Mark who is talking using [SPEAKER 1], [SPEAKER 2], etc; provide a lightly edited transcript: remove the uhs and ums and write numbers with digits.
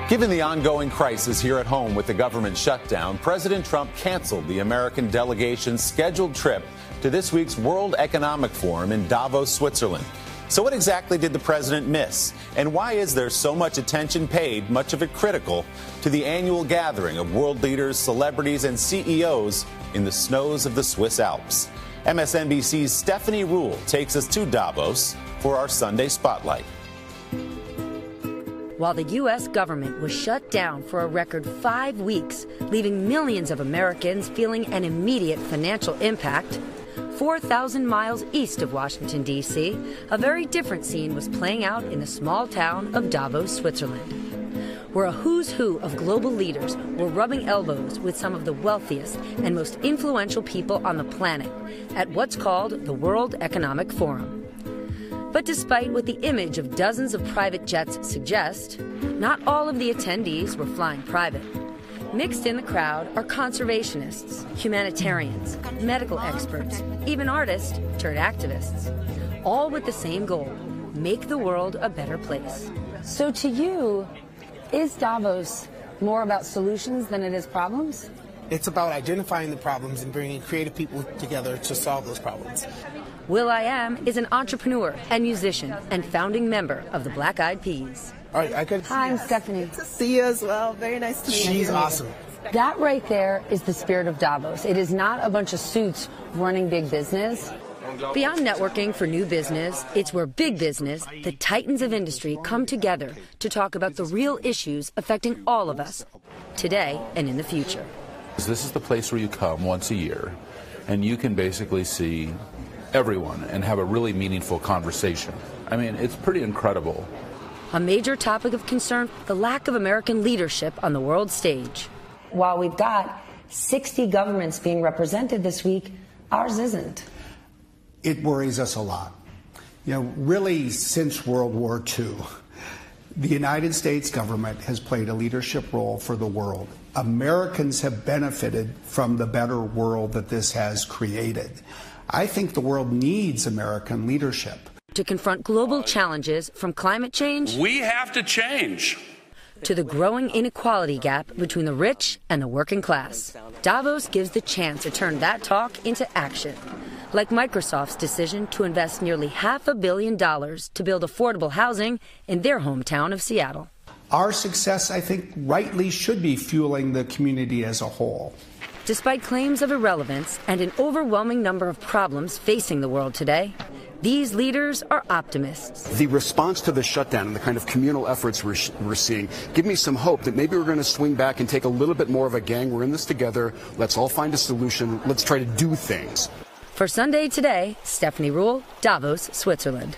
[SPEAKER 1] Given the ongoing crisis here at home with the government shutdown, President Trump canceled the American delegation's scheduled trip to this week's World Economic Forum in Davos, Switzerland. So what exactly did the president miss? And why is there so much attention paid, much of it critical, to the annual gathering of world leaders, celebrities, and CEOs in the snows of the Swiss Alps? MSNBC's Stephanie Ruhle takes us to Davos for our Sunday Spotlight.
[SPEAKER 2] While the U.S. government was shut down for a record 5 weeks, leaving millions of Americans feeling an immediate financial impact, 4,000 miles east of Washington, D.C., a very different scene was playing out in the small town of Davos, Switzerland, where a who's who of global leaders were rubbing elbows with some of the wealthiest and most influential people on the planet at what's called the World Economic Forum. But despite what the image of dozens of private jets suggest, not all of the attendees were flying private. Mixed in the crowd are conservationists, humanitarians, medical experts, even artists turned activists, all with the same goal: make the world a better place.
[SPEAKER 3] So to you, is Davos more about solutions than it is problems?
[SPEAKER 4] It's about identifying the problems and bringing creative people together to solve those problems.
[SPEAKER 2] will.i.am is an entrepreneur and musician and founding member of the Black Eyed Peas.
[SPEAKER 4] All right,
[SPEAKER 3] Hi, I'm Stephanie.
[SPEAKER 5] To see you as well. Very nice to meet you.
[SPEAKER 4] She's awesome.
[SPEAKER 3] That right there is the spirit of Davos. It is not a bunch of suits running big business.
[SPEAKER 2] Beyond networking for new business, it's where big business, the titans of industry, come together to talk about the real issues affecting all of us, today and in the future.
[SPEAKER 6] This is the place where you come once a year, and you can basically see everyone and have a really meaningful conversation. I mean, it's pretty incredible.
[SPEAKER 2] A major topic of concern, the lack of American leadership on the world stage.
[SPEAKER 3] While we've got 60 governments being represented this week, ours isn't.
[SPEAKER 7] It worries us a lot. You know, really, since World War II, the United States government has played a leadership role for the world. Americans have benefited from the better world that this has created. I think the world needs American leadership.
[SPEAKER 2] To confront global challenges from climate change,
[SPEAKER 8] we have to change,
[SPEAKER 2] to the growing inequality gap between the rich and the working class. Davos gives the chance to turn that talk into action, like Microsoft's decision to invest nearly $500 million to build affordable housing in their hometown of Seattle.
[SPEAKER 7] Our success, I think, rightly should be fueling the community as a whole.
[SPEAKER 2] Despite claims of irrelevance and an overwhelming number of problems facing the world today, these leaders are optimists.
[SPEAKER 9] The response to the shutdown and the kind of communal efforts we're seeing give me some hope that maybe we're going to swing back and take a little bit more of a gang. We're in this together. Let's all find a solution. Let's try to do things.
[SPEAKER 2] For Sunday Today, Stephanie Ruhle, Davos, Switzerland.